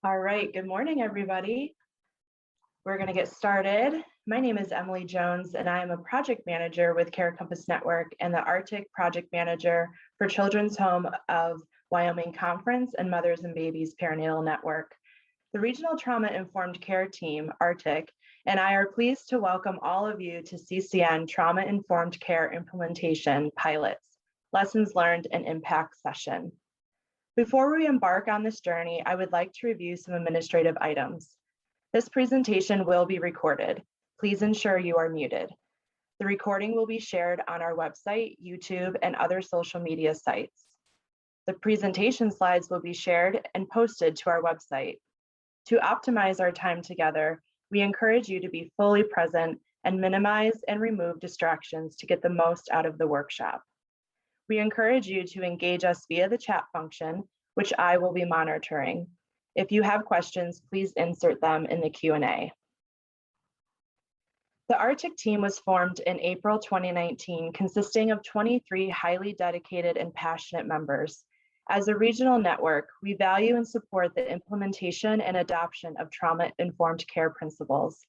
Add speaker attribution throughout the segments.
Speaker 1: All right, good morning, everybody. We're going to get started. My name is Emily Jones, and I am a project manager with Care Compass Network and the RTIC project manager for Children's Home of Wyoming Conference and Mothers and Babies Perinatal Network. The Regional Trauma-Informed Care team, RTIC, and I are pleased to welcome all of you to CCN Trauma-Informed Care Implementation Pilots, Lessons Learned and Impact session. Before we embark on this journey, I would like to review some administrative items. This presentation will be recorded. Please ensure you are muted. The recording will be shared on our website, YouTube, and other social media sites. The presentation slides will be shared and posted to our website. To optimize our time together, we encourage you to be fully present and minimize and remove distractions to get the most out of the workshop. We encourage you to engage us via the chat function, which I will be monitoring. If you have questions, please insert them in the Q&A. The RTIC team was formed in April 2019, consisting of 23 highly dedicated and passionate members. As a regional network, we value and support the implementation and adoption of trauma-informed care principles.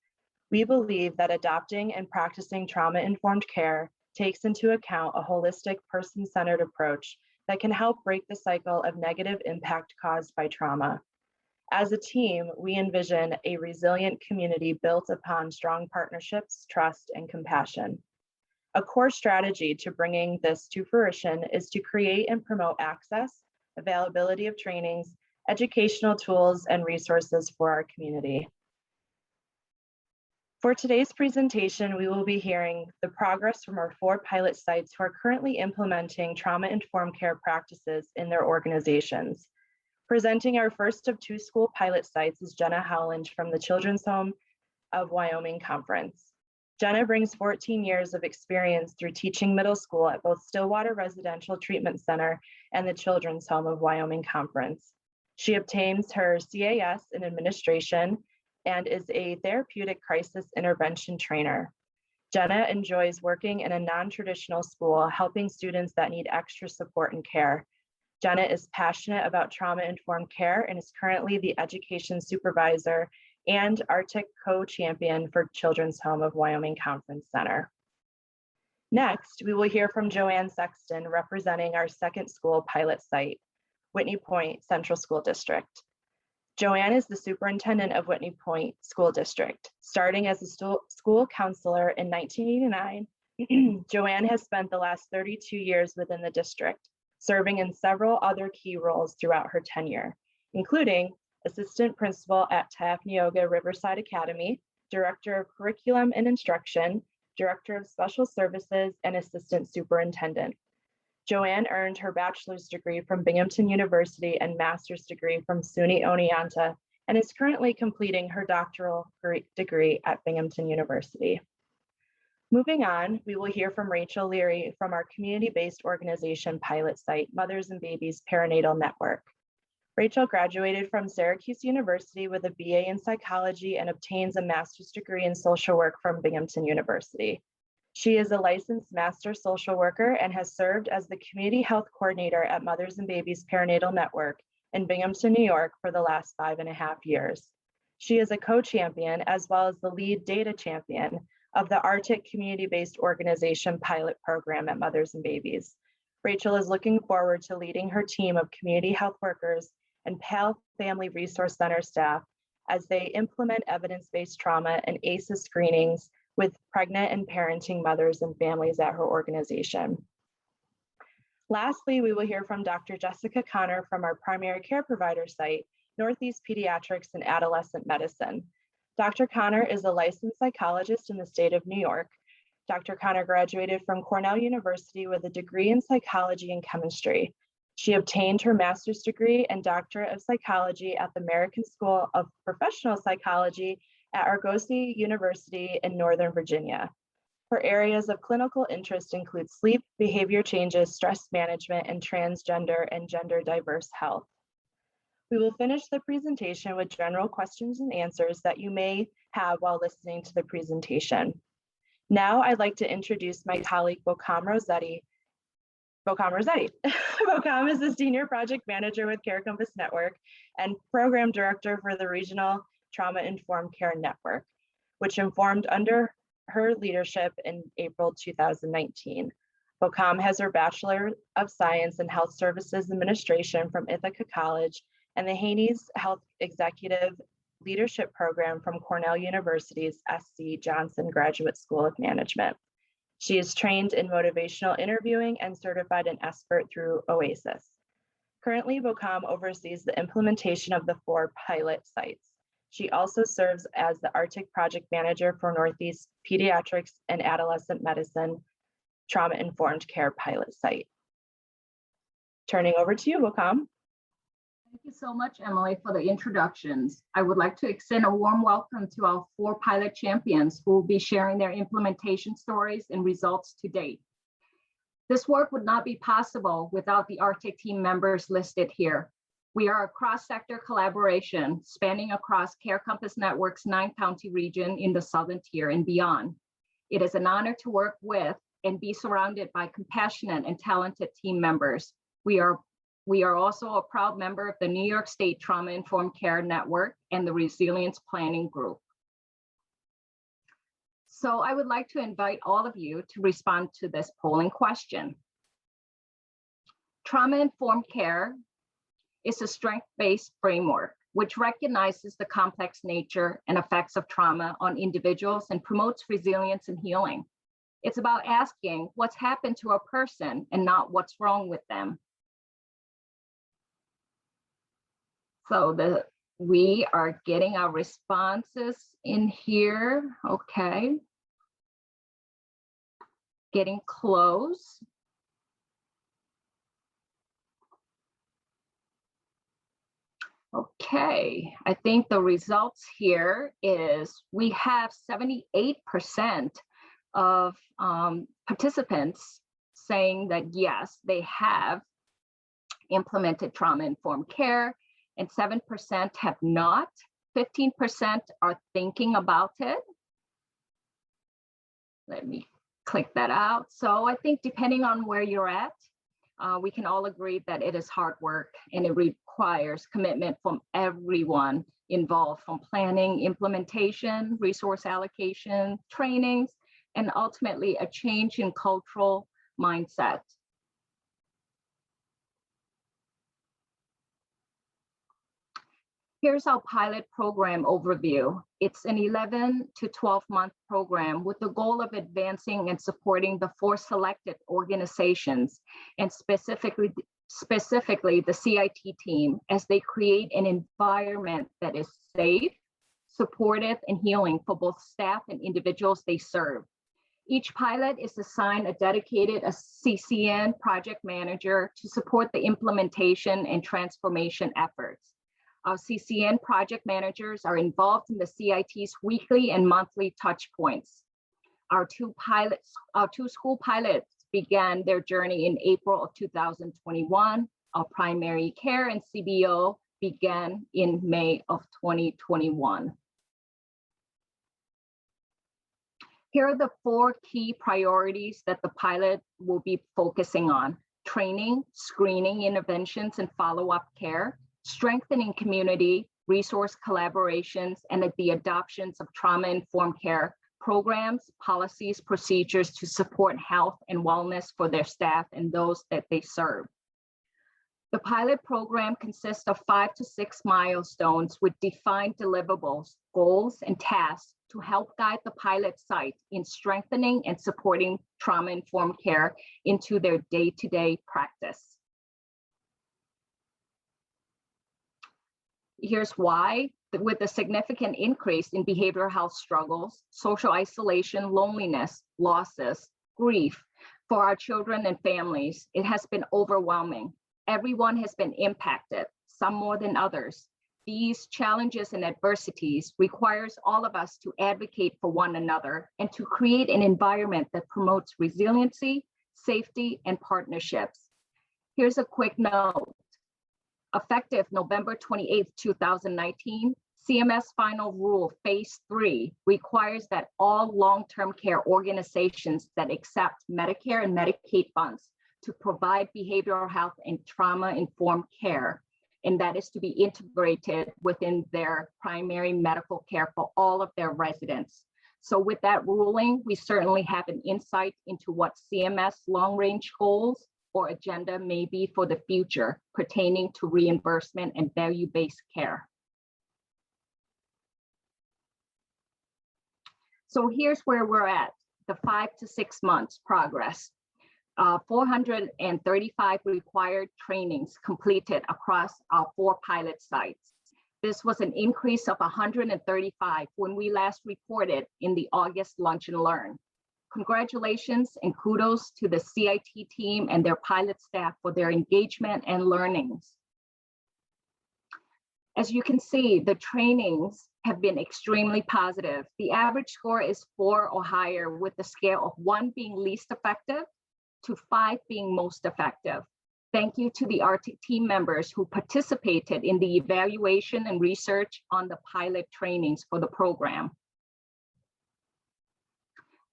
Speaker 1: We believe that adopting and practicing trauma-informed care takes into account a holistic, person-centered approach that can help break the cycle of negative impact caused by trauma. As a team, we envision a resilient community built upon strong partnerships, trust, and compassion. A core strategy to bringing this to fruition is to create and promote access, availability of trainings, educational tools, and resources for our community. For today's presentation, we will be hearing the progress from our 4 pilot sites who are currently implementing trauma-informed care practices in their organizations. Presenting our first of 2 school pilot sites is Jenna Howland from the Children's Home of Wyoming Conference. Jenna brings 14 years of experience through teaching middle school at both Stillwater Residential Treatment Center and the Children's Home of Wyoming Conference. She obtains her CAS in administration and is a therapeutic crisis intervention trainer. Jenna enjoys working in a non-traditional school, helping students that need extra support and care. Jenna is passionate about trauma-informed care and is currently the education supervisor and RTIC co-champion for Children's Home of Wyoming Conference Center. Next, we will hear from Joanne Sexton representing our second school pilot site, Whitney Point Central School District. Joanne is the superintendent of Whitney Point School District. Starting as a school counselor in 1989, Joanne has spent the last 32 years within the district, serving in several other key roles throughout her tenure, including assistant principal at Tafneoga Riverside Academy, director of curriculum and instruction, director of special services, and assistant superintendent. Joanne earned her bachelor's degree from Binghamton University and master's degree from SUNY Oneonta, and is currently completing her doctoral degree at Binghamton University. Moving on, we will hear from Rachel Leary from our community-based organization pilot site, Mothers and Babies Perinatal Network. Rachel graduated from Syracuse University with a BA in psychology and obtains a master's degree in social work from Binghamton University. She is a licensed master social worker and has served as the community health coordinator at Mothers and Babies Perinatal Network in Binghamton, New York for the last 5.5 years. She is a co-champion as well as the lead data champion of the RTIC community-based organization pilot program at Mothers and Babies. Rachel is looking forward to leading her team of community health workers and PAL Family Resource Center staff as they implement evidence-based trauma and ACEs screenings with pregnant and parenting mothers and families at her organization. Lastly, we will hear from Dr. Jessica Connor from our primary care provider site, Northeast Pediatrics and Adolescent Medicine. Dr. Connor is a licensed psychologist in the state of New York. Dr. Connor graduated from Cornell University with a degree in psychology and chemistry. She obtained her master's degree and doctorate of psychology at the American School of Professional Psychology at Argosy University in Northern Virginia. Her areas of clinical interest include sleep, behavior changes, stress management, and transgender and gender diverse health. We will finish the presentation with general questions and answers that you may have while listening to the presentation. Now I'd like to introduce my colleague, Bokam Rossetti, Bocam Rossetti. Bocam is the Senior Project Manager with Care Compass Network and Program Director for the Regional Trauma-Informed Care Network, which informed under her leadership in April 2019. Bocam has her Bachelor of Science in Health Services Administration from Ithaca College and the Haney's Health Executive Leadership Program from Cornell University's SC Johnson Graduate School of Management. She is trained in motivational interviewing and certified an expert through OASIS. Currently, Bocam oversees the implementation of the 4 pilot sites. She also serves as the RTIC Project Manager for Northeast Pediatrics and Adolescent Medicine Trauma-Informed Care pilot site. Turning over to you, Bocam.
Speaker 2: Thank you so much, Emily, for the introductions. I would like to extend a warm welcome to our 4 pilot champions who will be sharing their implementation stories and results to date. This work would not be possible without the RTIC team members listed here. We are a cross-sector collaboration spanning across Care Compass Network's 9-county region in the Southern Tier and beyond. It is an honor to work with and be surrounded by compassionate and talented team members. We are also a proud member of the New York State Trauma-Informed Care Network and the Resilience Planning Group. So I would like to invite all of you to respond to this polling question. Trauma-informed care is a strength-based framework which recognizes the complex nature and effects of trauma on individuals and promotes resilience and healing. It's about asking what's happened to a person and not what's wrong with them. So we are getting our responses in here. Okay. Getting close. Okay, I think the results here is we have 78% of participants saying that yes, they have implemented trauma-informed care, and 7% have not. 15% are thinking about it. Let me click that out. So I think depending on where you're at, we can all agree that it is hard work and it requires commitment from everyone involved, from planning, implementation, resource allocation, trainings, and ultimately a change in cultural mindset. Here's our pilot program overview. It's an 11 to 12-month program with the goal of advancing and supporting the 4 selected organizations, and specifically the CIT team, as they create an environment that is safe, supportive, and healing for both staff and individuals they serve. Each pilot is assigned a dedicated CCN project manager to support the implementation and transformation efforts. Our CCN project managers are involved in the CIT's weekly and monthly touch points. Our 2 school pilots began their journey in April of 2021. Our primary care and CBO began in May of 2021. Here are the 4 key priorities that the pilot will be focusing on: training, screening, interventions, and follow-up care, strengthening community, resource collaborations, and the adoptions of trauma-informed care programs, policies, procedures to support health and wellness for their staff and those that they serve. The pilot program consists of 5 to 6 milestones with defined deliverables, goals, and tasks to help guide the pilot site in strengthening and supporting trauma-informed care into their day-to-day practice. Here's why. With a significant increase in behavioral health struggles, social isolation, loneliness, losses, grief for our children and families, it has been overwhelming. Everyone has been impacted, some more than others. These challenges and adversities requires all of us to advocate for one another and to create an environment that promotes resiliency, safety, and partnerships. Here's a quick note. Effective November 28, 2019, CMS Final Rule Phase 3 requires that all long-term care organizations that accept Medicare and Medicaid funds to provide behavioral health and trauma-informed care, and that is to be integrated within their primary medical care for all of their residents. So with that ruling, we certainly have an insight into what CMS long-range goals or agenda may be for the future pertaining to reimbursement and value-based care. So here's where we're at, the 5 to 6 months progress. 435 required trainings completed across our 4 pilot sites. This was an increase of 135 when we last reported in the August Lunch and Learn. Congratulations and kudos to the CIT team and their pilot staff for their engagement and learnings. As you can see, the trainings have been extremely positive. The average score is 4 or higher, with the scale of 1 being least effective to 5 being most effective. Thank you to the RTIC team members who participated in the evaluation and research on the pilot trainings for the program.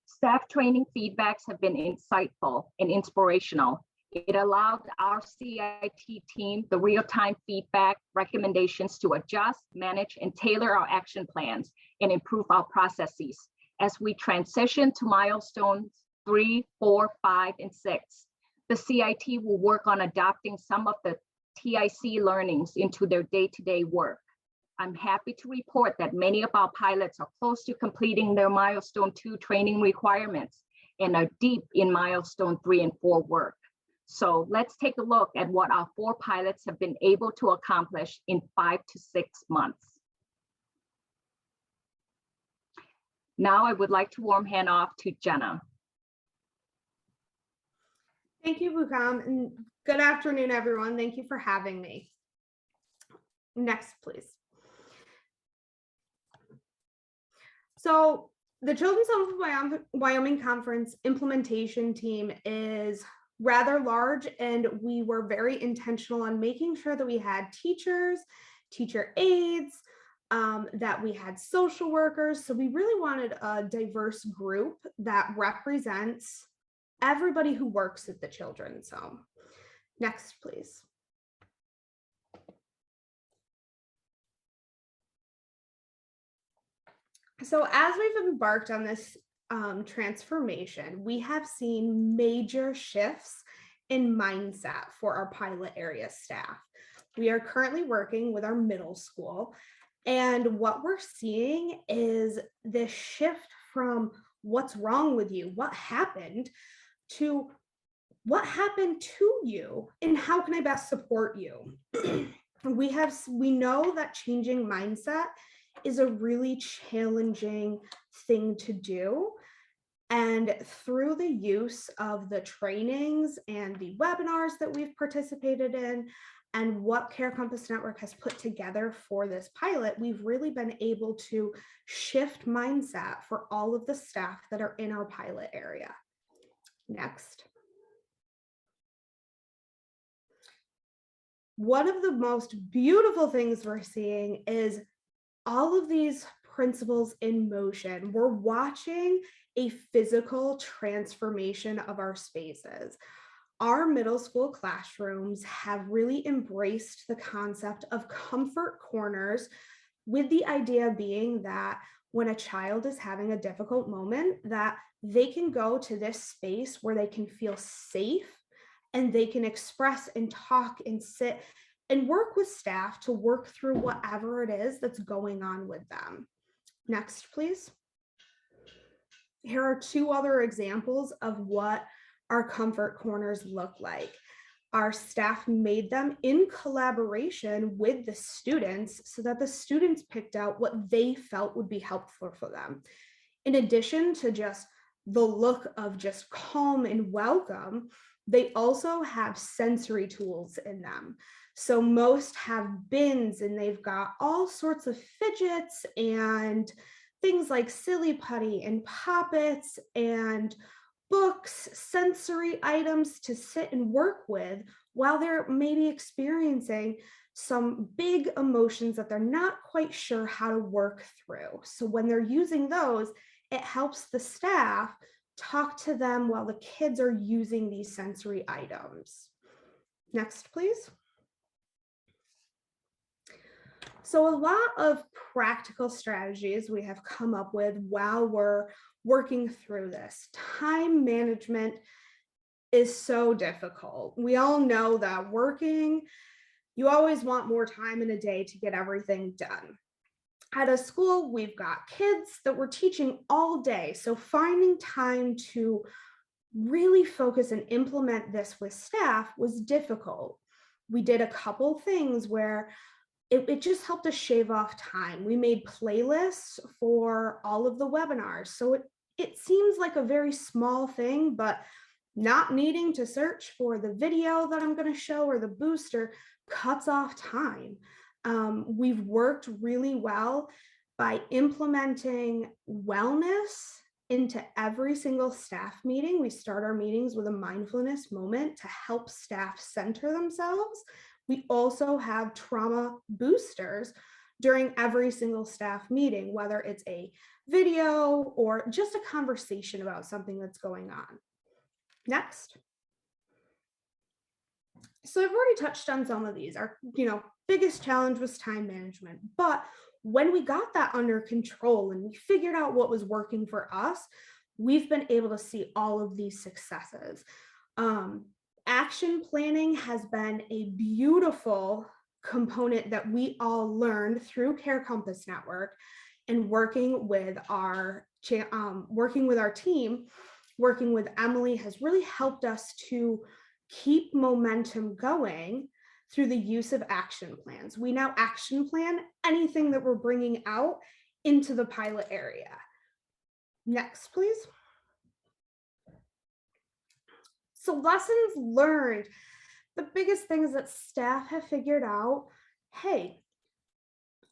Speaker 2: Staff training feedbacks have been insightful and inspirational. It allowed our CIT team the real-time feedback, recommendations to adjust, manage, and tailor our action plans and improve our processes as we transition to milestones 3, 4, 5, and 6. The CIT will work on adopting some of the TIC learnings into their day-to-day work. I'm happy to report that many of our pilots are close to completing their milestone 2 training requirements and are deep in milestone 3 and 4 work. So let's take a look at what our 4 pilots have been able to accomplish in 5 to 6 months. Now I would like to warm hand off to Jenna.
Speaker 3: Thank you, Bukam, and good afternoon, everyone. Thank you for having me. Next, please. So the Children's Home of Wyoming Conference implementation team is rather large, and we were very intentional on making sure that we had teachers, teacher aides, that we had social workers. So we really wanted a diverse group that represents everybody who works at the Children's Home. Next, please. So as we've embarked on this transformation, we have seen major shifts in mindset for our pilot area staff. We are currently working with our middle school, and what we're seeing is this shift from what's wrong with you, what happened, to what happened to you and how can I best support you. We know that changing mindset is a really challenging thing to do. And through the use of the trainings and the webinars that we've participated in and what Care Compass Network has put together for this pilot, we've really been able to shift mindset for all of the staff that are in our pilot area. Next. One of the most beautiful things we're seeing is all of these principles in motion. We're watching a physical transformation of our spaces. Our middle school classrooms have really embraced the concept of comfort corners, with the idea being that when a child is having a difficult moment, that they can go to this space where they can feel safe and they can express and talk and sit and work with staff to work through whatever it is that's going on with them. Next, please. Here are 2 other examples of what our comfort corners look like. Our staff made them in collaboration with the students so that the students picked out what they felt would be helpful for them. In addition to just the look of just calm and welcome, they also have sensory tools in them. So most have bins, and they've got all sorts of fidgets and things like silly putty and poppets and books, sensory items to sit and work with while they're maybe experiencing some big emotions that they're not quite sure how to work through. So when they're using those, it helps the staff talk to them while the kids are using these sensory items. Next, please. So a lot of practical strategies we have come up with while we're working through this. Time management is so difficult. We all know that working, you always want more time in a day to get everything done. At a school, we've got kids that we're teaching all day. So finding time to really focus and implement this with staff was difficult. We did a couple things where it just helped us shave off time. We made playlists for all of the webinars. So it seems like a very small thing, but not needing to search for the video that I'm going to show or the booster cuts off time. We've worked really well by implementing wellness into every single staff meeting. We start our meetings with a mindfulness moment to help staff center themselves. We also have trauma boosters during every single staff meeting, whether it's a video or just a conversation about something that's going on. Next. So I've already touched on some of these. Our, biggest challenge was time management, but when we got that under control and we figured out what was working for us, we've been able to see all of these successes. Action planning has been a beautiful component that we all learned through Care Compass Network, and working with our team, working with Emily has really helped us to keep momentum going through the use of action plans. We now action plan anything that we're bringing out into the pilot area. Next, please. So lessons learned, the biggest things that staff have figured out, hey,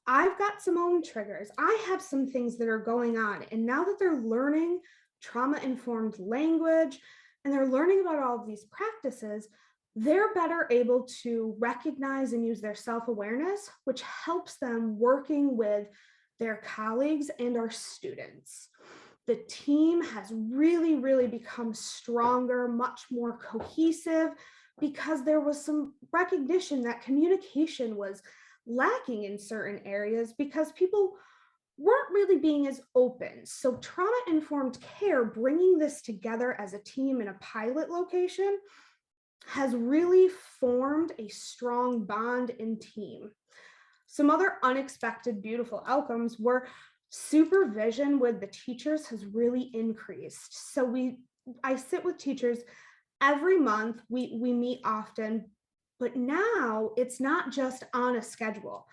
Speaker 3: I've got some own triggers. I have some things that are going on. And now that they're learning trauma-informed language and they're learning about all of these practices, they're better able to recognize and use their self-awareness, which helps them working with their colleagues and our students. The team has really, really become stronger, much more cohesive, because there was some recognition that communication was lacking in certain areas because people weren't really being as open. So trauma-informed care, bringing this together as a team in a pilot location, has really formed a strong bond in team. Some other unexpected beautiful outcomes were supervision with the teachers has really increased. So I sit with teachers every month. We meet often, but now it's not just on a schedule.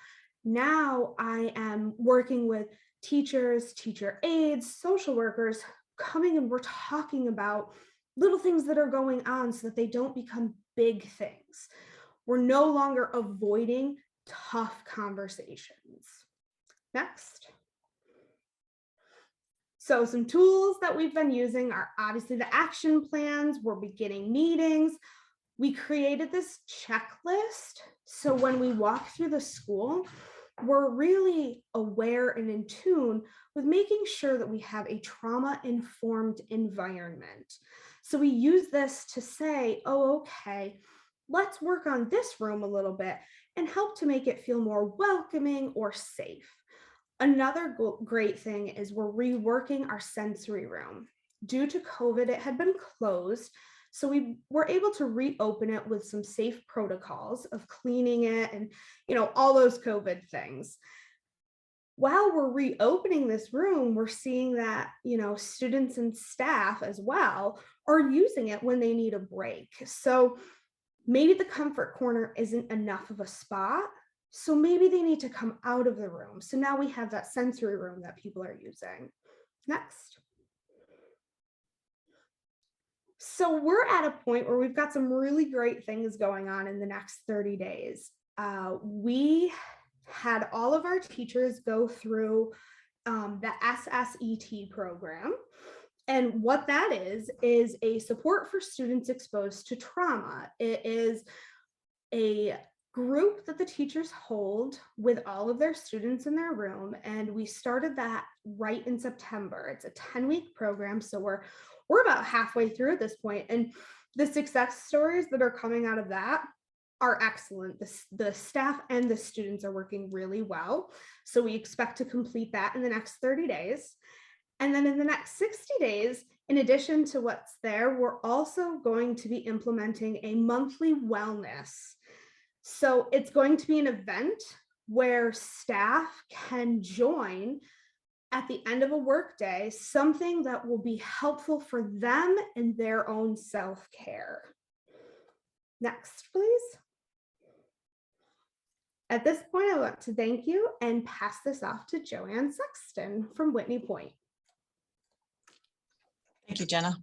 Speaker 3: Now I am working with teachers, teacher aides, social workers, coming and we're talking about little things that are going on so that they don't become big things. We're no longer avoiding tough conversations. Next. So some tools that we've been using are obviously the action plans. We're beginning meetings. We created this checklist. So when we walk through the school, we're really aware and in tune with making sure that we have a trauma-informed environment. So we use this to say, oh, okay, let's work on this room a little bit and help to make it feel more welcoming or safe. Another great thing is we're reworking our sensory room. Due to COVID, it had been closed, so we were able to reopen it with some safe protocols of cleaning it and, all those COVID things. While we're reopening this room, we're seeing that, students and staff as well are using it when they need a break. So maybe the comfort corner isn't enough of a spot. So maybe they need to come out of the room. So now we have that sensory room that people are using. Next. So we're at a point where we've got some really great things going on in the next 30 days. We had all of our teachers go through the SSET program. And what that is a support for students exposed to trauma. It is a group that the teachers hold with all of their students in their room. And we started that right in September. It's a 10-week program. So we're we're about halfway through at this point, and the success stories that are coming out of that are excellent. The staff and the students are working really well. So we expect to complete that in the next 30 days. And then in the next 60 days, in addition to what's there, we're also going to be implementing a monthly wellness. So it's going to be an event where staff can join at the end of a workday, something that will be helpful for them in their own self-care. Next, please. At this point, I want to thank you and pass this off to Joanne Sexton from Whitney Point.
Speaker 4: Thank you, Jenna.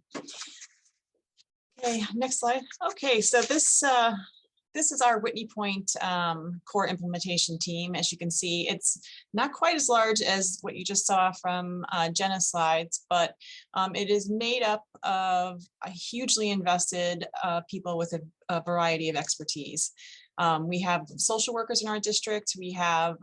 Speaker 4: Okay, next slide. Okay, so this is our Whitney Point core implementation team. As you can see, it's not quite as large as what you just saw from Jenna's slides, but it is made up of a hugely invested people with a variety of expertise. We have social workers in our district, we have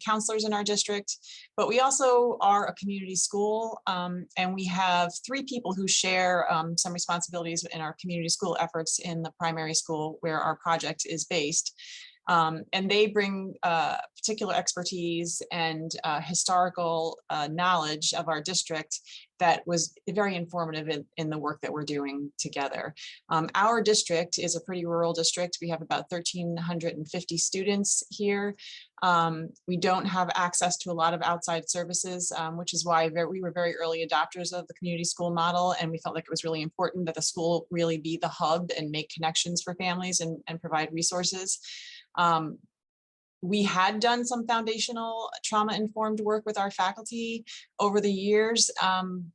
Speaker 4: counselors in our district, but we also are a community school, and we have 3 people who share some responsibilities in our community school efforts in the primary school where our project is based. And they bring particular expertise and historical knowledge of our district that was very informative in the work that we're doing together. Our district is a pretty rural district. We have about 1,350 students here. We don't have access to a lot of outside services, which is why we were very early adopters of the community school model, and we felt like it was really important that the school really be the hub and make connections for families and provide resources. We had done some foundational trauma-informed work with our faculty over the years,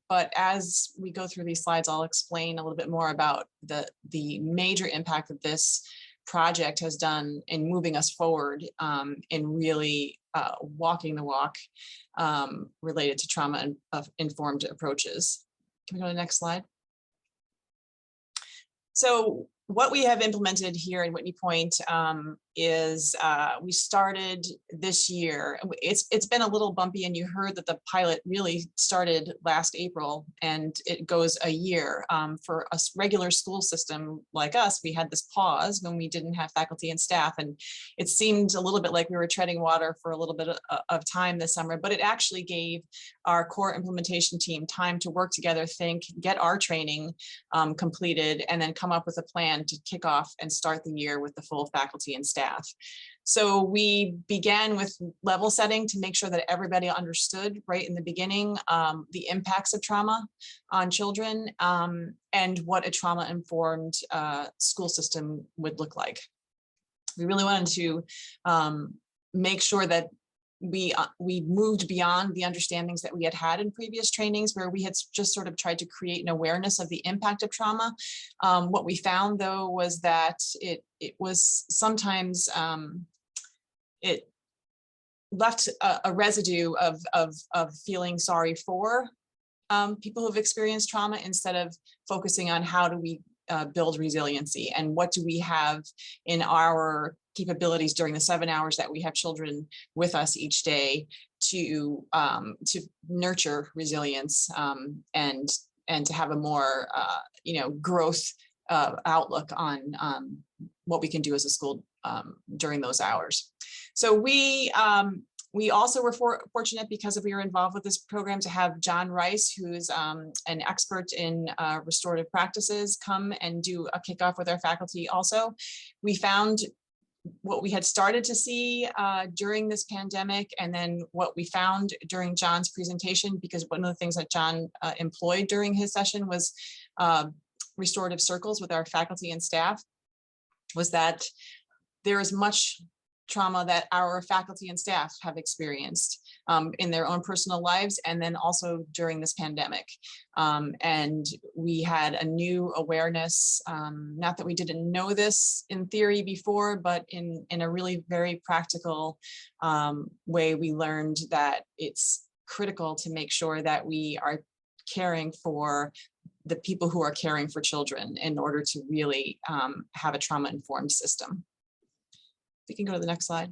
Speaker 4: but as we go through these slides, I'll explain a little bit more about the major impact that this project has done in moving us forward in really walking the walk related to trauma-informed approaches. Can we go to the next slide? So what we have implemented here in Whitney Point is we started this year. It's been a little bumpy, and you heard that the pilot really started last April and it goes a year. For a regular school system like us, we had this pause when we didn't have faculty and staff, and it seemed a little bit like we were treading water for a little bit of time this summer, but it actually gave our core implementation team time to work together, think, get our training completed, and then come up with a plan to kick off and start the year with the full faculty and staff. So we began with level setting to make sure that everybody understood right in the beginning the impacts of trauma on children and what a trauma-informed school system would look like. We really wanted to make sure that we moved beyond the understandings that we had had in previous trainings, where we had just sort of tried to create an awareness of the impact of trauma. What we found, though, was that it was sometimes it left a residue of feeling sorry for people who've experienced trauma, instead of focusing on how do we build resiliency and what do we have in our capabilities during the 7 hours that we have children with us each day to nurture resilience and to have a more growth outlook on what we can do as a school during those hours. So we also were fortunate, because we were involved with this program, to have John Rice, who's an expert in restorative practices, come and do a kickoff with our faculty also. We found what we had started to see during this pandemic, and then what we found during John's presentation, because one of the things that John employed during his session was restorative circles with our faculty and staff, was that there is much trauma that our faculty and staff have experienced in their own personal lives, and then also during this pandemic. And we had a new awareness, not that we didn't know this in theory before, but in a really very practical way, we learned that it's critical to make sure that we are caring for the people who are caring for children in order to really have a trauma-informed system. We can go to the next slide.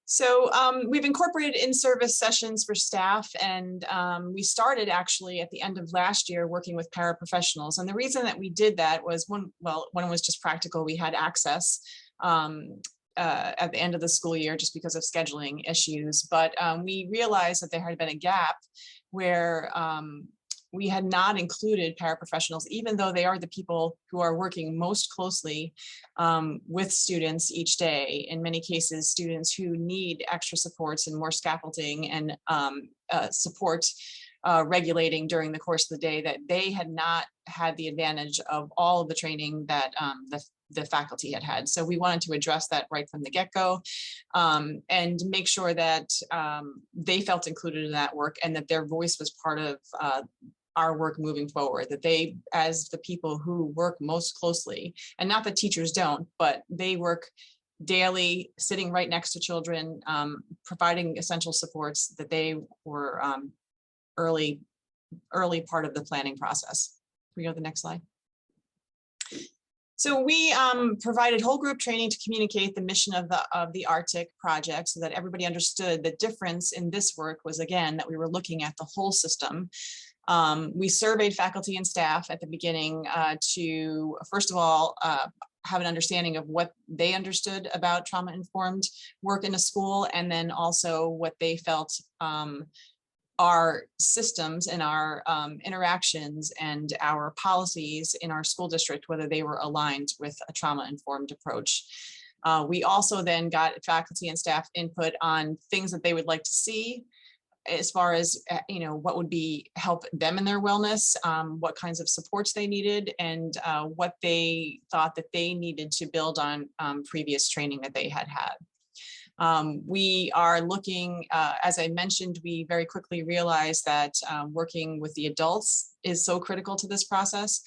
Speaker 4: So we've incorporated in-service sessions for staff, and we started actually at the end of last year working with paraprofessionals. And the reason that we did that was one was just practical. We had access at the end of the school year just because of scheduling issues. But we realized that there had been a gap where we had not included paraprofessionals, even though they are the people who are working most closely with students each day. In many cases, students who need extra supports and more scaffolding and support regulating during the course of the day, that they had not had the advantage of all of the training that the faculty had. So we wanted to address that right from the get-go and make sure that they felt included in that work and that their voice was part of our work moving forward, that they, as the people who work most closely, and not that teachers don't, but they work daily, sitting right next to children, providing essential supports, that they were early part of the planning process. Can we go to the next slide? So we provided whole group training to communicate the mission of the RTIC project so that everybody understood the difference in this work was, again, that we were looking at the whole system. We surveyed faculty and staff at the beginning to, first of all, have an understanding of what they understood about trauma-informed work in a school, and then also what they felt our systems and our interactions and our policies in our school district, whether they were aligned with a trauma-informed approach. We also then got faculty and staff input on things that they would like to see as far as, what would help them in their wellness, what kinds of supports they needed, and what they thought that they needed to build on previous training that they had had. We are looking, as I mentioned, we very quickly realized that working with the adults is so critical to this process.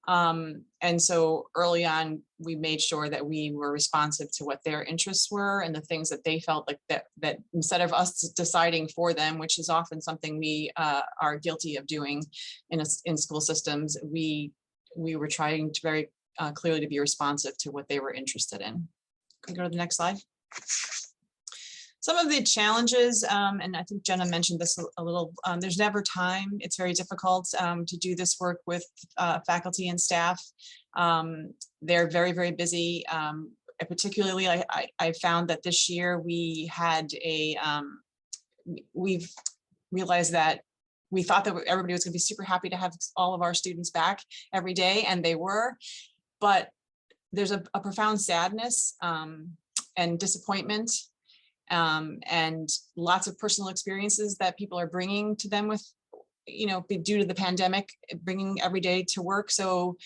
Speaker 4: And so early on, we made sure that we were responsive to what their interests were and the things that they felt like that instead of us deciding for them, which is often something we are guilty of doing in school systems, we were trying to very clearly to be responsive to what they were interested in. Can we go to the next slide? Some of the challenges, and I think Jenna mentioned this a little, there's never time. It's very difficult to do this work with faculty and staff. They're very, very busy. Particularly, I found that this year we had we've realized that we thought that everybody was going to be super happy to have all of our students back every day, and they were, but there's a profound sadness and disappointment and lots of personal experiences that people are bringing to them with, due to the pandemic, bringing every day to work. So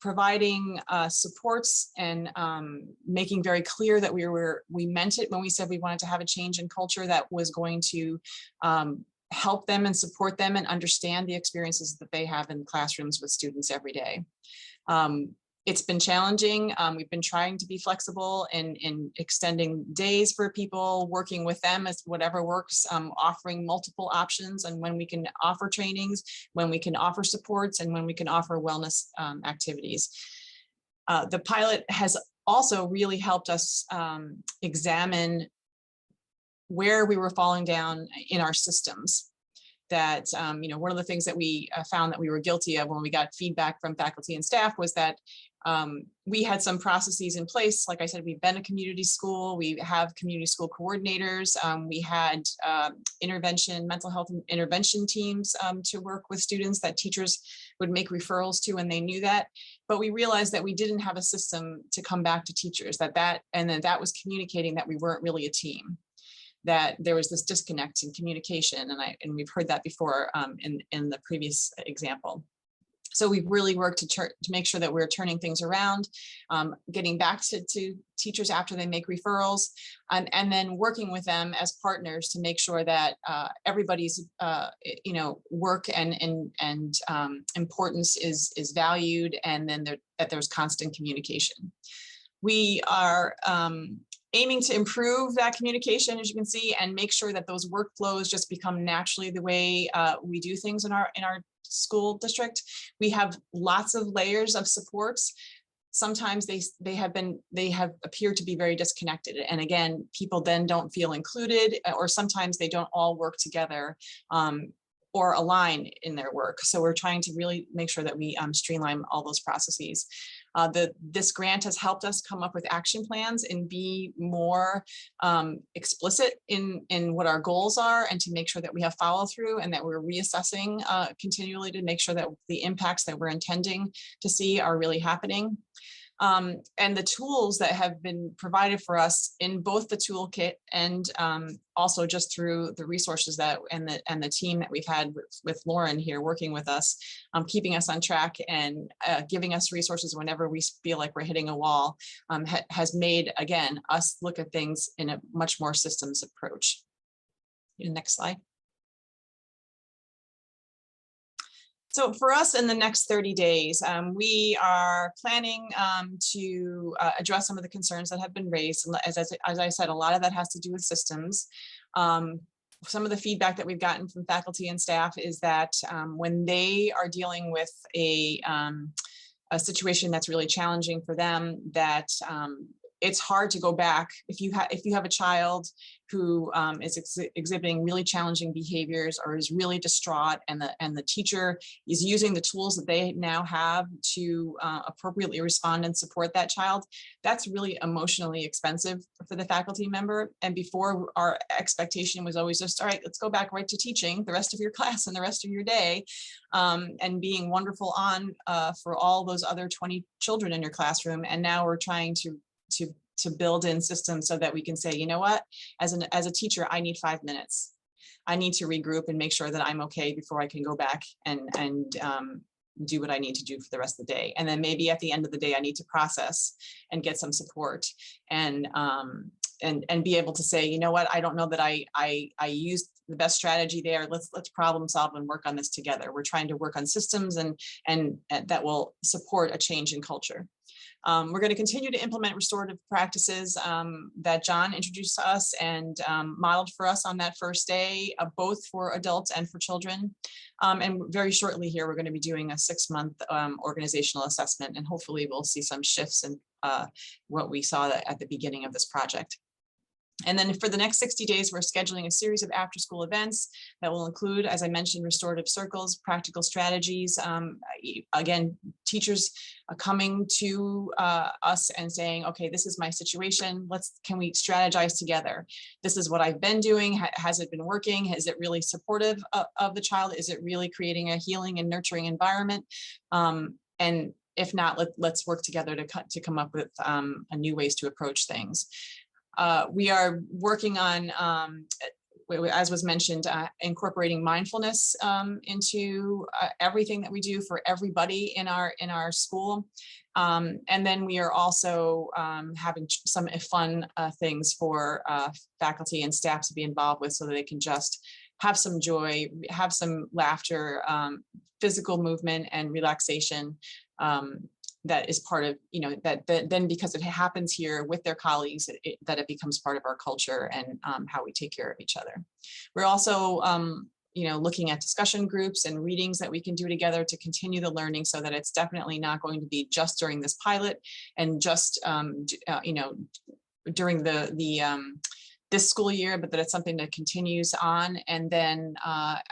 Speaker 4: providing supports and making very clear that we meant it when we said we wanted to have a change in culture that was going to help them and support them and understand the experiences that they have in classrooms with students every day. It's been challenging. We've been trying to be flexible in extending days for people, working with them as whatever works, offering multiple options, and when we can offer trainings, when we can offer supports, and when we can offer wellness activities. The pilot has also really helped us examine where we were falling down in our systems. That, one of the things that we found that we were guilty of when we got feedback from faculty and staff was that we had some processes in place. Like I said, we've been a community school. We have community school coordinators. We had mental health intervention teams to work with students that teachers would make referrals to, and they knew that. But we realized that we didn't have a system to come back to teachers, and then that was communicating that we weren't really a team, that there was this disconnect in communication, and we've heard that before in the previous example. So we've really worked to make sure that we're turning things around, getting back to teachers after they make referrals, and then working with them as partners to make sure that everybody's work and importance is valued, and then that there's constant communication. We are aiming to improve that communication, as you can see, and make sure that those workflows just become naturally the way we do things in our school district. We have lots of layers of supports. sometimes they have appeared to be very disconnected. And again, people then don't feel included, or sometimes they don't all work together or align in their work. So we're trying to really make sure that we streamline all those processes. This grant has helped us come up with action plans and be more explicit in what our goals are, and to make sure that we have follow through and that we're reassessing continually to make sure that the impacts that we're intending to see are really happening. And the tools that have been provided for us in both the toolkit and also just through the resources that and the team that we've had with Lauren here working with us, keeping us on track and giving us resources whenever we feel like we're hitting a wall, has made, again, us look at things in a much more systems approach. Next slide. So for us in the next 30 days, we are planning to address some of the concerns that have been raised. As I said, a lot of that has to do with systems. Some of the feedback that we've gotten from faculty and staff is that when they are dealing with a situation that's really challenging for them, that it's hard to go back. If you have a child who is exhibiting really challenging behaviors or is really distraught, and the teacher is using the tools that they now have to appropriately respond and support that child, that's really emotionally expensive for the faculty member. And before, our expectation was always just, all right, let's go back right to teaching the rest of your class and the rest of your day, and being wonderful on for all those other 20 children in your classroom. And now we're trying to build in systems so that we can say, you know what, as a teacher, I need 5 minutes. I need to regroup and make sure that I'm okay before I can go back and do what I need to do for the rest of the day. And then maybe at the end of the day, I need to process and get some support and be able to say, you know what, I don't know that I used the best strategy there. Let's problem solve and work on this together. We're trying to work on systems and that will support a change in culture. We're going to continue to implement restorative practices that John introduced to us and modeled for us on that first day, both for adults and for children. And very shortly here, we're going to be doing a 6-month organizational assessment, and hopefully we'll see some shifts in what we saw at the beginning of this project. And then for the next 60 days, we're scheduling a series of after-school events that will include, as I mentioned, restorative circles, practical strategies. Again, teachers are coming to us and saying, okay, this is my situation. Can we strategize together? This is what I've been doing. Has it been working? Is it really supportive of the child? Is it really creating a healing and nurturing environment? And if not, let's work together to come up with new ways to approach things. We are working on, as was mentioned, incorporating mindfulness into everything that we do for everybody in our school. And then we are also having some fun things for faculty and staff to be involved with, so that they can just have some joy, have some laughter, physical movement and relaxation. That is part of, that then because it happens here with their colleagues, that it becomes part of our culture and how we take care of each other. We're also, looking at discussion groups and readings that we can do together to continue the learning, so that it's definitely not going to be just during this pilot and just, during this school year, but that it's something that continues on. And then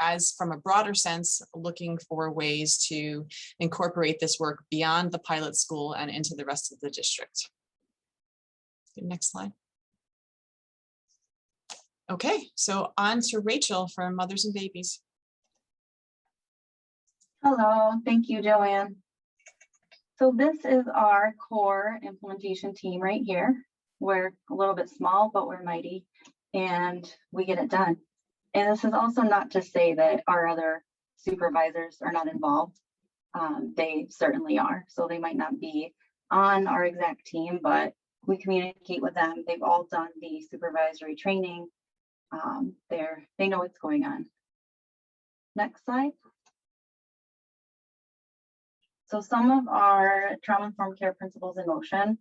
Speaker 4: as from a broader sense, looking for ways to incorporate this work beyond the pilot school and into the rest of the district. Next slide. Okay, so on to Rachel from Mothers and Babies.
Speaker 5: Hello, thank you, Joanne. So this is our core implementation team right here. We're a little bit small, but we're mighty, and we get it done. And this is also not to say that our other supervisors are not involved. They certainly are. So they might not be on our exact team, but we communicate with them. They've all done the supervisory training. They know what's going on. Next slide. So some of our trauma-informed care principles in motion.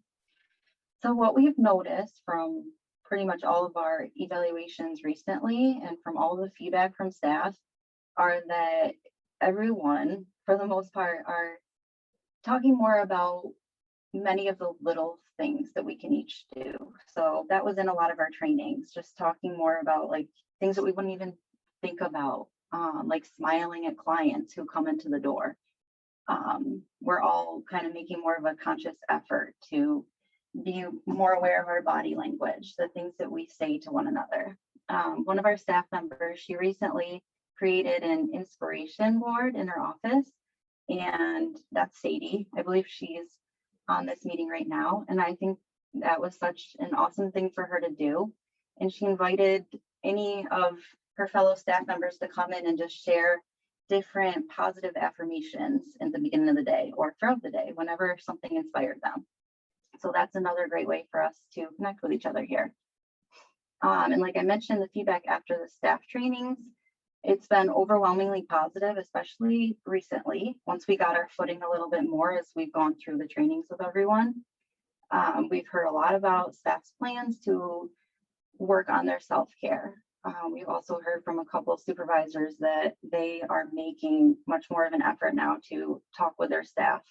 Speaker 5: So what we've noticed from pretty much all of our evaluations recently and from all the feedback from staff are that everyone, for the most part, are talking more about many of the little things that we can each do. So that was in a lot of our trainings, just talking more about like things that we wouldn't even think about, like smiling at clients who come into the door. We're all kind of making more of a conscious effort to be more aware of our body language, the things that we say to one another. One of our staff members, she recently created an inspiration board in her office, and that's Sadie. I believe she's on this meeting right now, and I think that was such an awesome thing for her to do. And she invited any of her fellow staff members to come in and just share different positive affirmations in the beginning of the day or throughout the day, whenever something inspired them. So that's another great way for us to connect with each other here. And like I mentioned, the feedback after the staff trainings, it's been overwhelmingly positive, especially recently, once we got our footing a little bit more as we've gone through the trainings with everyone. We've heard a lot about staff's plans to work on their self-care. We've also heard from a couple of supervisors that they are making much more of an effort now to talk with their staff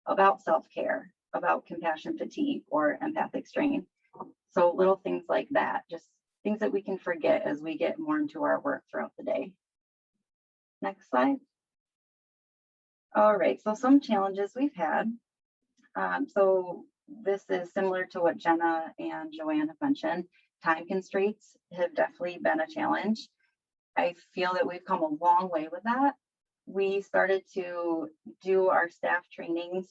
Speaker 5: about self-care, about compassion fatigue or empathic strain. So little things like that, just things that we can forget as we get more into our work throughout the day. Next slide. All right, so some challenges we've had. So this is similar to what Jenna and Joanne have mentioned. Time constraints have definitely been a challenge. I feel that we've come a long way with that. We started to do our staff trainings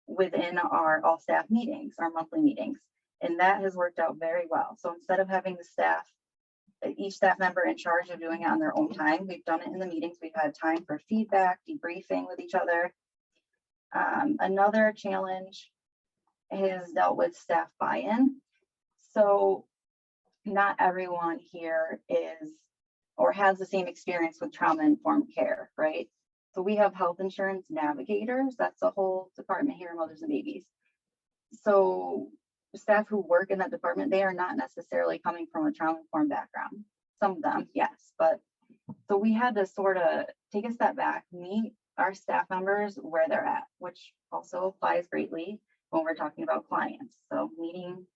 Speaker 5: within our all staff meetings, our monthly meetings, and that has worked out very well. So instead of having the staff, each staff member in charge of doing it on their own time, we've done it in the meetings. We've had time for feedback, debriefing with each other. Another challenge is dealt with staff buy-in. So not everyone here is or has the same experience with trauma-informed care, right? So we have health insurance navigators. That's a whole department here in Mothers and Babies. So staff who work in that department, they are not necessarily coming from a trauma-informed background. Some of them, yes, but so we had to sort of take a step back, meet our staff members where they're at, which also applies greatly when we're talking about clients. So meeting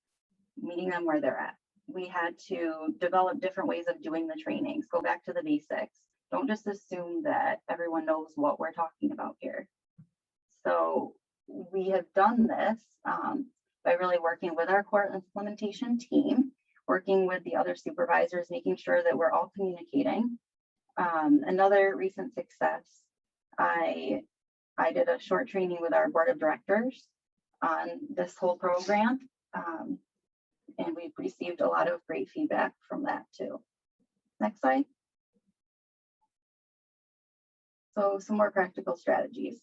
Speaker 5: them where they're at. We had to develop different ways of doing the trainings, go back to the basics. Don't just assume that everyone knows what we're talking about here. So we have done this by really working with our core implementation team, working with the other supervisors, making sure that we're all communicating. Another recent success, I did a short training with our board of directors on this whole program. And we've received a lot of great feedback from that too. Next slide. So some more practical strategies.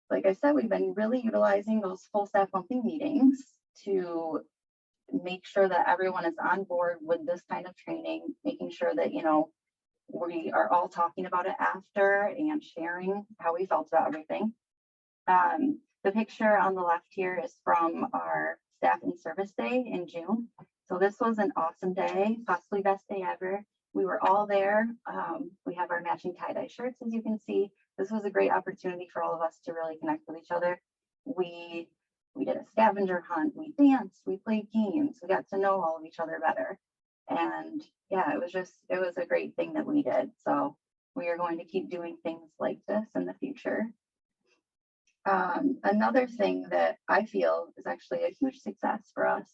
Speaker 5: Like I said, we've been really utilizing those full staff monthly meetings to make sure that everyone is on board with this kind of training, making sure that, you know, we are all talking about it after and sharing how we felt about everything. The picture on the left here is from our staff in service day in June. So this was an awesome day, possibly best day ever. We were all there. We have our matching tie-dye shirts, as you can see. This was a great opportunity for all of us to really connect with each other. We did a scavenger hunt, we danced, we played games, we got to know all of each other better. And yeah, it was a great thing that we did. So we are going to keep doing things like this in the future. Another thing that I feel is actually a huge success for us,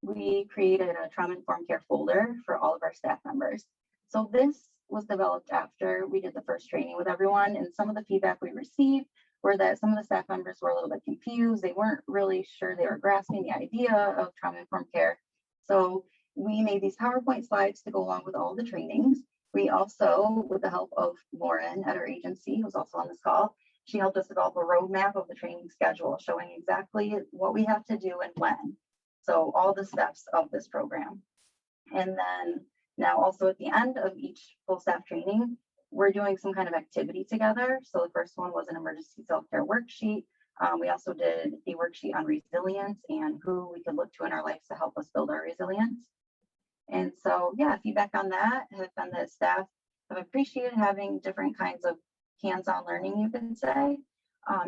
Speaker 5: we created a trauma-informed care folder for all of our staff members. So this was developed after we did the first training with everyone, and some of the feedback we received were that some of the staff members were a little bit confused. They weren't really sure they were grasping the idea of trauma-informed care. So we made these PowerPoint slides to go along with all the trainings. We also, with the help of Lauren at our agency, who's also on this call, she helped us develop a roadmap of the training schedule, showing exactly what we have to do and when. So all the steps of this program. And then now also at the end of each full staff training, we're doing some kind of activity together. So the first one was an emergency self-care worksheet. We also did a worksheet on resilience and who we could look to in our lives to help us build our resilience. And so, yeah, feedback on that has been that staff have appreciated having different kinds of hands-on learning, you can say,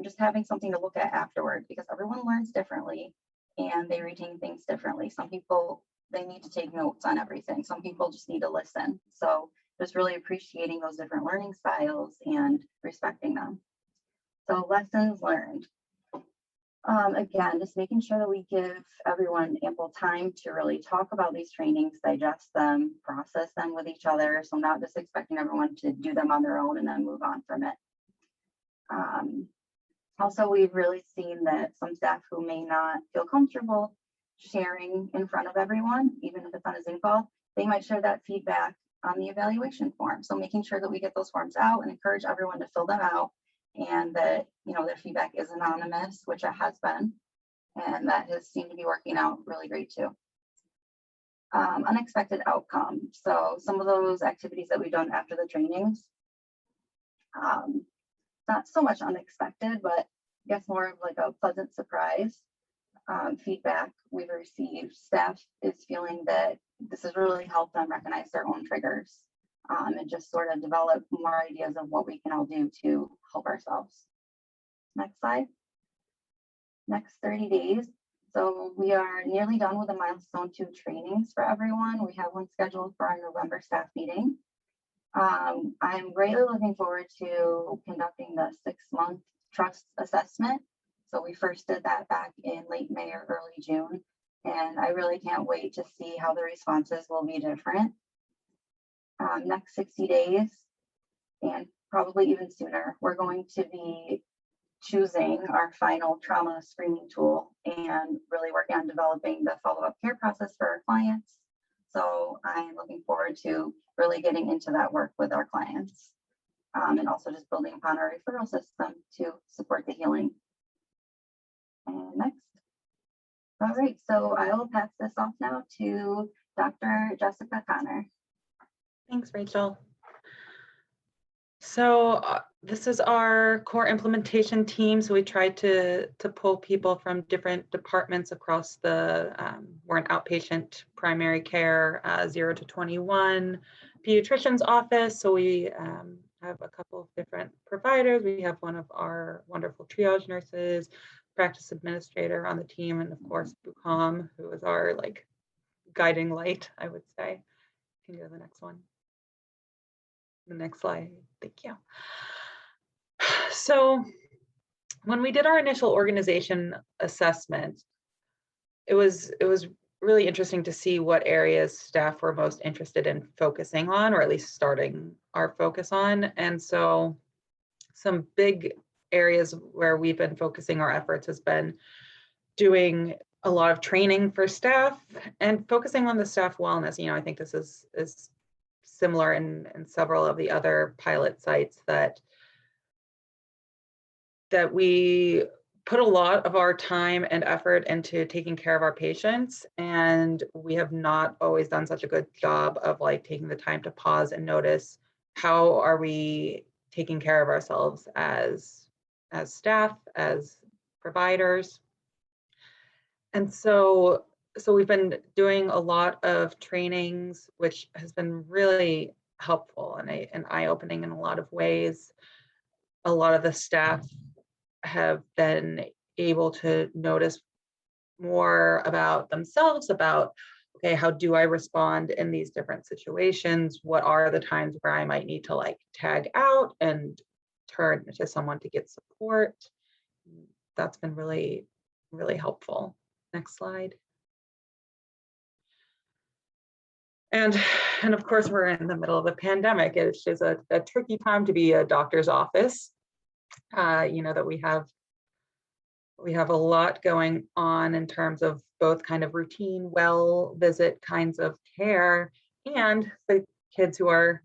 Speaker 5: just having something to look at afterward, because everyone learns differently. and they retain things differently. Some people, they need to take notes on everything. Some people just need to listen. So just really appreciating those different learning styles and respecting them. So lessons learned. Again, just making sure that we give everyone ample time to really talk about these trainings, digest them, process them with each other. So not just expecting everyone to do them on their own and then move on from it. Also, we've really seen that some staff who may not feel comfortable sharing in front of everyone, even if it's on a Zoom call, they might share that feedback on the evaluation form. So making sure that we get those forms out and encourage everyone to fill them out, and that, you know, their feedback is anonymous, which it has been, and that has seemed to be working out really great too. Unexpected outcome. So some of those activities that we've done after the trainings, not so much unexpected, but I guess more of like a pleasant surprise. Feedback we've received, staff is feeling that this has really helped them recognize their own triggers, and just sort of develop more ideas of what we can all do to help ourselves. Next slide. Next 30 days. So we are nearly done with the milestone 2 trainings for everyone. We have one scheduled for our November staff meeting. I'm greatly looking forward to conducting the 6-month trust assessment. So we first did that back in late May or early June, and I really can't wait to see how the responses will be different. Next 60 days, and probably even sooner, we're going to be choosing our final trauma screening tool and really working on developing the follow-up care process for our clients. So I'm looking forward to really getting into that work with our clients, and also just building upon our referral system to support the healing. And next. All right, so I will pass this off now to Dr. Jessica Connor.
Speaker 6: Thanks, Rachel. So this is our core implementation team. So we tried to pull people from different departments across the, we're an outpatient primary care, 0 to 21 pediatrician's office. So we have a couple of different providers. We have one of our wonderful triage nurses, practice administrator on the team, and of course, Bucom, who is our like guiding light, I would say. Can you go to the next one? The next slide, thank you. So when we did our initial organization assessment, it was really interesting to see what areas staff were most interested in focusing on, or at least starting our focus on. And so some big areas where we've been focusing our efforts has been doing a lot of training for staff and focusing on the staff wellness. You know, I think this is similar in several of the other pilot sites that we put a lot of our time and effort into taking care of our patients, and we have not always done such a good job of like taking the time to pause and notice how are we taking care of ourselves as staff, as providers. And so we've been doing a lot of trainings, which has been really helpful and eye-opening in a lot of ways. A lot of the staff have been able to notice more about themselves, about, okay, how do I respond in these different situations? What are the times where I might need to like tag out and turn to someone to get support? That's been really, really helpful. Next slide. And of course, we're in the middle of a pandemic. It's just a tricky time to be a doctor's office. You know, that we have a lot going on in terms of both kind of routine well visit kinds of care, and the kids who are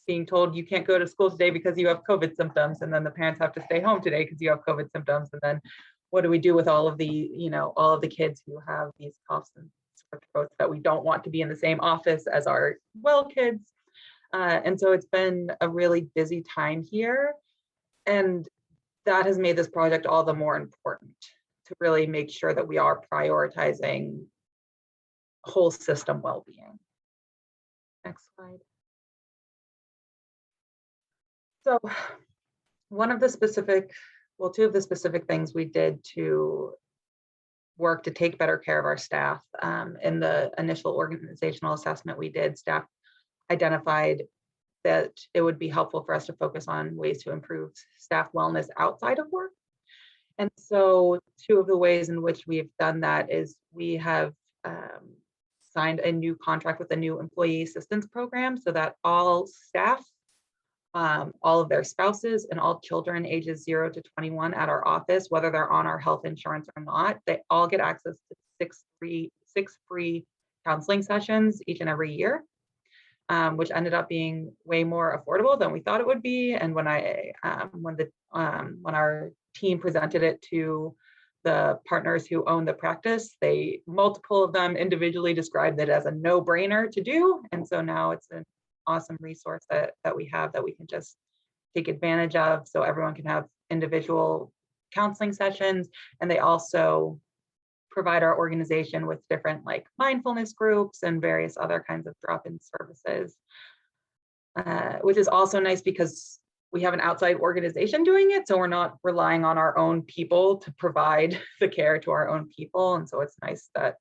Speaker 6: being told you can't go to school today because you have COVID symptoms, and then the parents have to stay home today because you have COVID symptoms. And then what do we do with all of the, you know, all of the kids who have these coughs and sore throats that we don't want to be in the same office as our well kids? And so it's been a really busy time here. And that has made this project all the more important to really make sure that we are prioritizing whole system well-being. Next slide. So one of the specific, well, two of the specific things we did to work to take better care of our staff. In the initial organizational assessment we did, staff identified that it would be helpful for us to focus on ways to improve staff wellness outside of work. And so two of the ways in which we've done that is we have signed a new contract with a new employee assistance program so that all staff, all of their spouses, and all children ages 0 to 21 at our office, whether they're on our health insurance or not, they all get access to six free counseling sessions each and every year, which ended up being way more affordable than we thought it would be. And when our team presented it to the partners who own the practice, multiple of them individually described it as a no-brainer to do. And so now it's an awesome resource that we have that we can just take advantage of, so everyone can have individual counseling sessions. And they also provide our organization with different like mindfulness groups and various other kinds of drop-in services, which is also nice because we have an outside organization doing it, so we're not relying on our own people to provide the care to our own people. And so it's nice that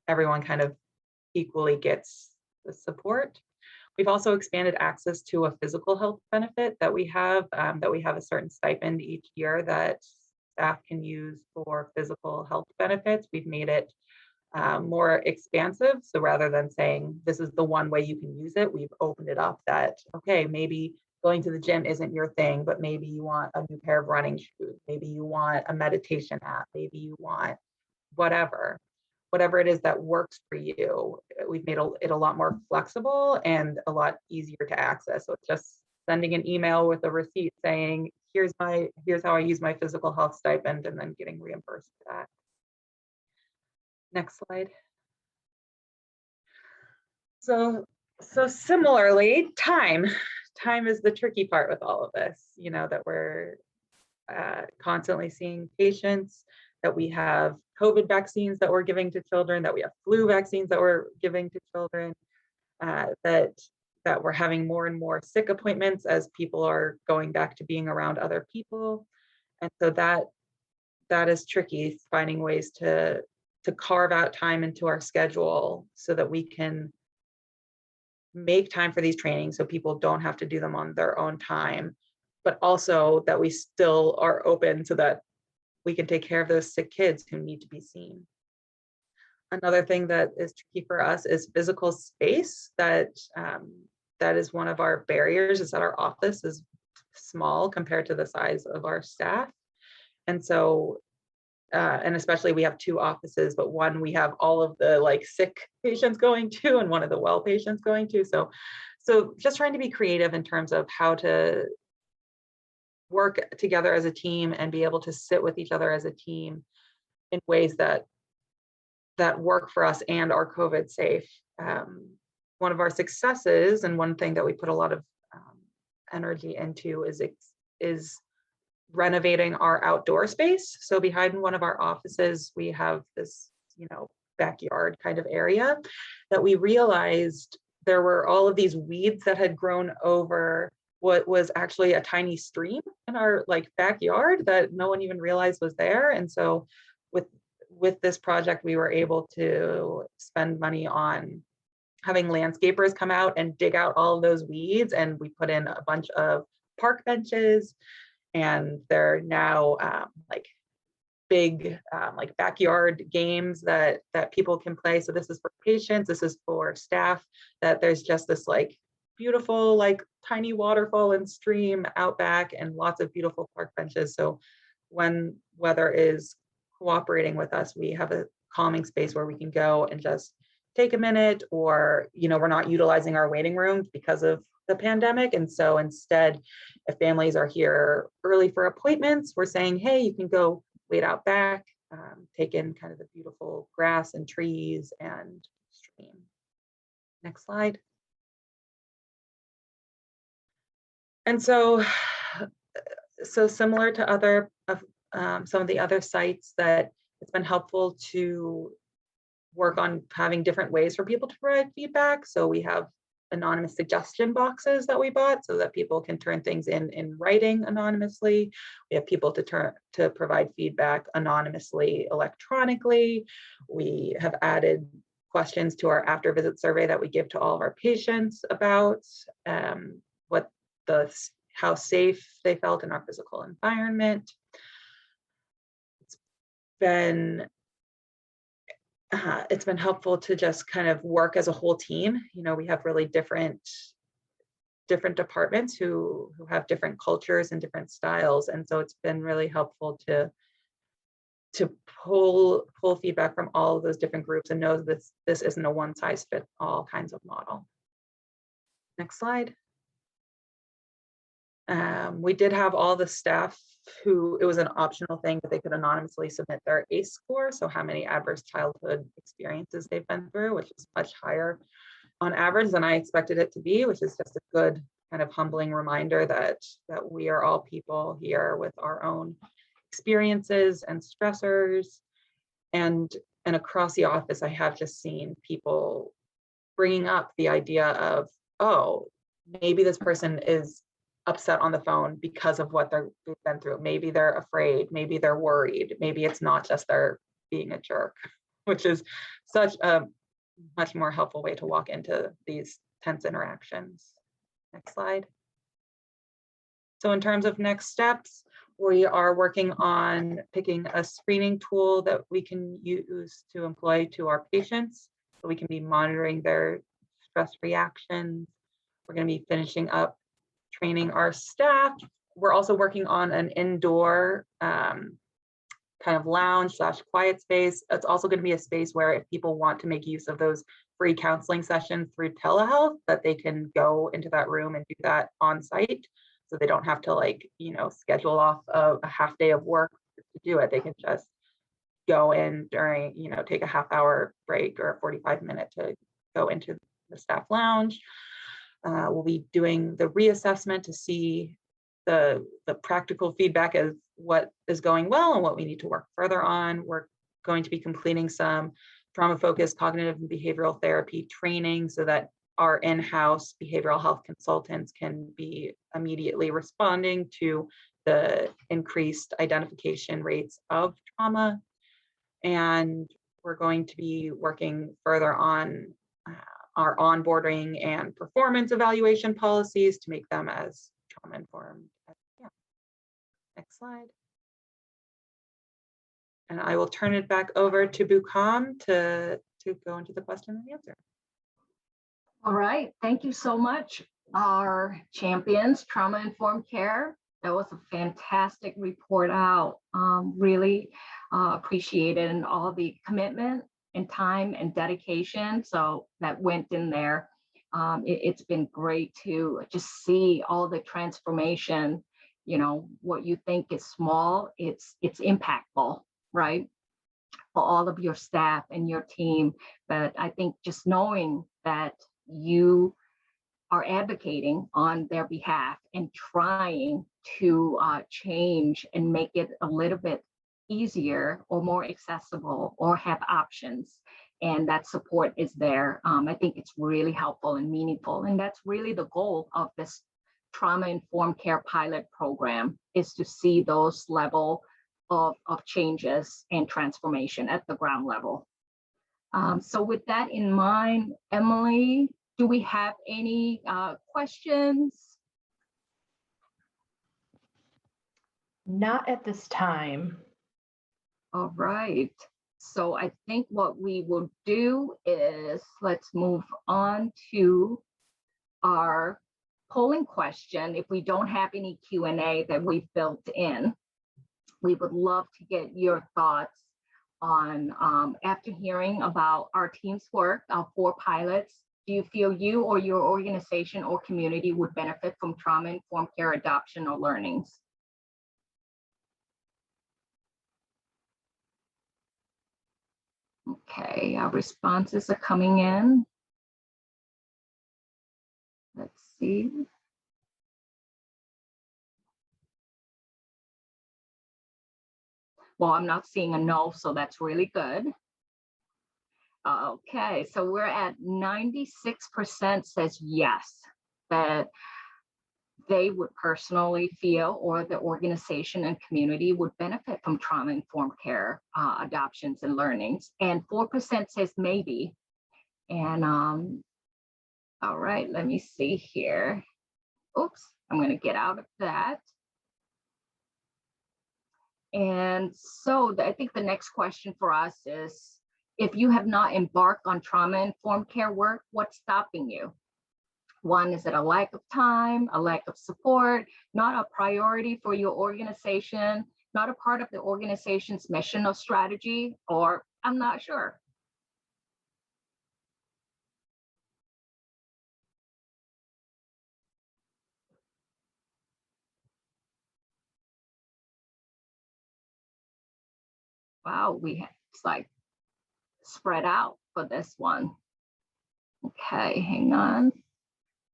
Speaker 6: everyone kind of equally gets the support. We've also expanded access to a physical health benefit that we have a certain stipend each year that staff can use for physical health benefits. We've made it more expansive. So rather than saying this is the one way you can use it, we've opened it up that, okay, maybe going to the gym isn't your thing, but maybe you want a new pair of running shoes. Maybe you want a meditation app. Maybe you want whatever it is that works for you. We've made it a lot more flexible and a lot easier to access. So it's just sending an email with a receipt saying, here's how I use my physical health stipend, and then getting reimbursed for that. Next slide. So similarly, time is the tricky part with all of this, that we're constantly seeing patients, that we have COVID vaccines that we're giving to children, that we have flu vaccines that we're giving to children, that we're having more and more sick appointments as people are going back to being around other people. And so that is tricky, finding ways to carve out time into our schedule so that we can make time for these trainings so people don't have to do them on their own time, but also that we still are open so that we can take care of those sick kids who need to be seen. Another thing that is tricky for us is physical space. That is one of our barriers, is that our office is small compared to the size of our staff. And so, and especially we have 2 offices, but one we have all of the like sick patients going to and one of the well patients going to. So just trying to be creative in terms of how to work together as a team and be able to sit with each other as a team in ways that work for us and are COVID safe. One of our successes, and one thing that we put a lot of energy into, is renovating our outdoor space. So behind one of our offices, we have this, backyard kind of area that we realized there were all of these weeds that had grown over what was actually a tiny stream in our backyard that no one even realized was there. And so with this project, we were able to spend money on having landscapers come out and dig out all of those weeds, and we put in a bunch of park benches, and they're now big backyard games that people can play. So this is for patients, this is for staff, that there's just this beautiful tiny waterfall and stream out back and lots of beautiful park benches. So when weather is cooperating with us, we have a calming space where we can go and just take a minute, or we're not utilizing our waiting rooms because of the pandemic. And so instead, if families are here early for appointments, we're saying, hey, you can go wait out back, take in kind of the beautiful grass and trees and stream. Next slide. And so similar to other some of the other sites, that it's been helpful to work on having different ways for people to provide feedback. So we have anonymous suggestion boxes that we bought so that people can turn things in writing anonymously. We have people to provide feedback anonymously electronically. We have added questions to our after visit survey that we give to all of our patients about how safe they felt in our physical environment. It's been helpful to just kind of work as a whole team. You know, we have really different departments who have different cultures and different styles, and so it's been really helpful to pull feedback from all of those different groups and know that this isn't a one size fits all kinds of model. Next slide. We did have all the staff it was an optional thing that they could anonymously submit their ACE score, so how many adverse childhood experiences they've been through, which is much higher on average than I expected it to be, which is just a good kind of humbling reminder that we are all people here with our own experiences and stressors. And across the office, I have just seen people bringing up the idea of, oh, maybe this person is upset on the phone because of what they've been through. Maybe they're afraid, maybe they're worried, maybe it's not just they're being a jerk, which is such a much more helpful way to walk into these tense interactions. Next slide. So in terms of next steps, we are working on picking a screening tool that we can use to employ to our patients, so we can be monitoring their stress reactions. We're going to be finishing up training our staff. We're also working on an indoor kind of lounge / quiet space. It's also going to be a space where if people want to make use of those free counseling sessions through telehealth, that they can go into that room and do that on site. So they don't have to, like, you know, schedule off a half day of work to do it. They can just go in during, you know, take a half-hour break or a 45-minute to go into the staff lounge. We'll be doing the reassessment to see the practical feedback of what is going well and what we need to work further on. We're going to be completing some trauma-focused cognitive and behavioral therapy training so that our in-house behavioral health consultants can be immediately responding to the increased identification rates of trauma. And we're going to be working further on our onboarding and performance evaluation policies to make them as trauma-informed. Yeah. Next slide. And I will turn it back over to Bukam to go into the question and answer.
Speaker 2: All right, thank you so much, our champions, Trauma-Informed Care. That was a fantastic report out. Really appreciated and all the commitment and time and dedication so that went in there. It's been great to just see all the transformation. You know, what you think is small, it's impactful, right? For all of your staff and your team. But I think just knowing that you are advocating on their behalf and trying to change and make it a little bit easier or more accessible or have options, and that support is there. I think it's really helpful and meaningful, and that's really the goal of this Trauma-Informed Care pilot program, is to see those level of changes and transformation at the ground level. So with that in mind, Emily, do we have any questions?
Speaker 1: Not at this time.
Speaker 2: All right. So I think what we will do is let's move on to our polling question. If we don't have any Q&A that we've built in, we would love to get your thoughts on, after hearing about our team's work, our 4 pilots, do you feel you or your organization or community would benefit from trauma-informed care adoption or learnings? Okay, our responses are coming in. Let's see. Well, I'm not seeing a no, so that's really good. Okay, so we're at 96% says yes, that they would personally feel or the organization and community would benefit from trauma-informed care adoptions and learnings. And 4% says maybe. And all right, let me see here. Oops, I'm going to get out of that. And so I think the next question for us is, if you have not embarked on trauma-informed care work, what's stopping you? One, is it a lack of time, a lack of support, not a priority for your organization, not a part of the organization's mission or strategy, or I'm not sure? Wow, it's like spread out for this one. Okay, hang on.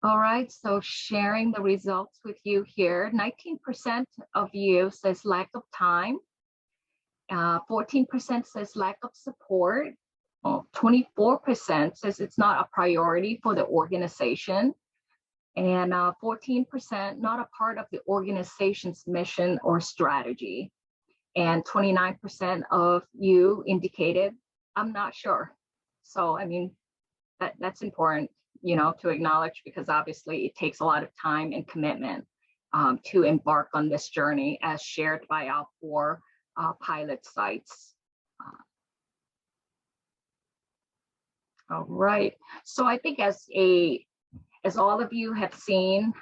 Speaker 2: All right, so sharing the results with you here. 19% of you says lack of time. 14% says lack of support. 24% says it's not a priority for the organization. And 14% not a part of the organization's mission or strategy. And 29% of you indicated, I'm not sure. So, I mean, that's important, you know, to acknowledge, because obviously it takes a lot of time and commitment to embark on this journey as shared by our 4 pilot sites. All right, so I think as all of you have seen,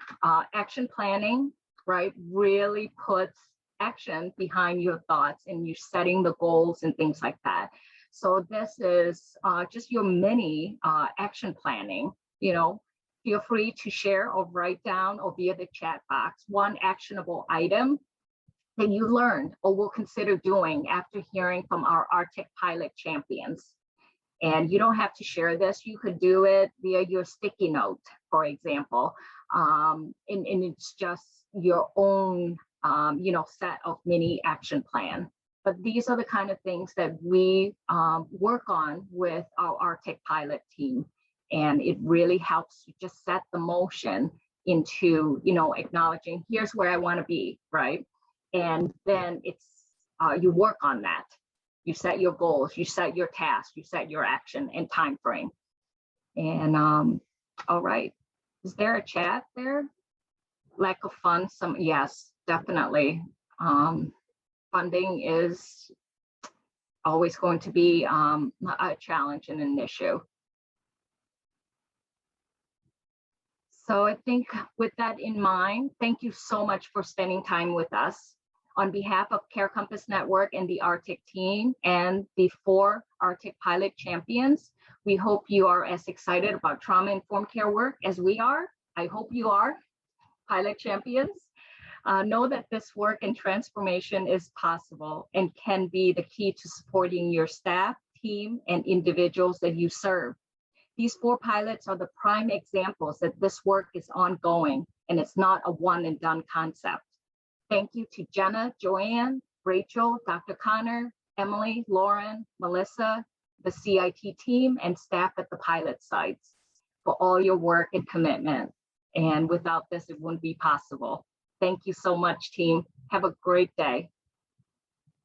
Speaker 2: action planning, right, really puts action behind your thoughts and you setting the goals and things like that. So this is just your mini action planning. You know, feel free to share or write down or via the chat box one actionable item that you learned or will consider doing after hearing from our RTIC pilot champions. And you don't have to share this. You could do it via your sticky note, for example. And it's just your own you know, set of mini action plan. But these are the kind of things that we work on with our RTIC pilot team. And it really helps to just set the motion into, you know, acknowledging here's where I want to be, right? And then it's, you work on that. You set your goals, you set your tasks, you set your action and time frame. And all right, is there a chat there? Lack of funds, yes, definitely. Funding is always going to be a challenge and an issue. So I think with that in mind, thank you so much for spending time with us. On behalf of Care Compass Network and the RTIC team and the 4 RTIC pilot champions, we hope you are as excited about trauma-informed care work as we are. I hope you are, pilot champions. Know that this work and transformation is possible and can be the key to supporting your staff, team, and individuals that you serve. These 4 pilots are the prime examples that this work is ongoing and it's not a one and done concept. Thank you to Jenna, Joanne, Rachel, Dr. Connor, Emily, Lauren, Melissa, the CIT team, and staff at the pilot sites for all your work and commitment. And without this, it wouldn't be possible. Thank you so much, team. Have a great day.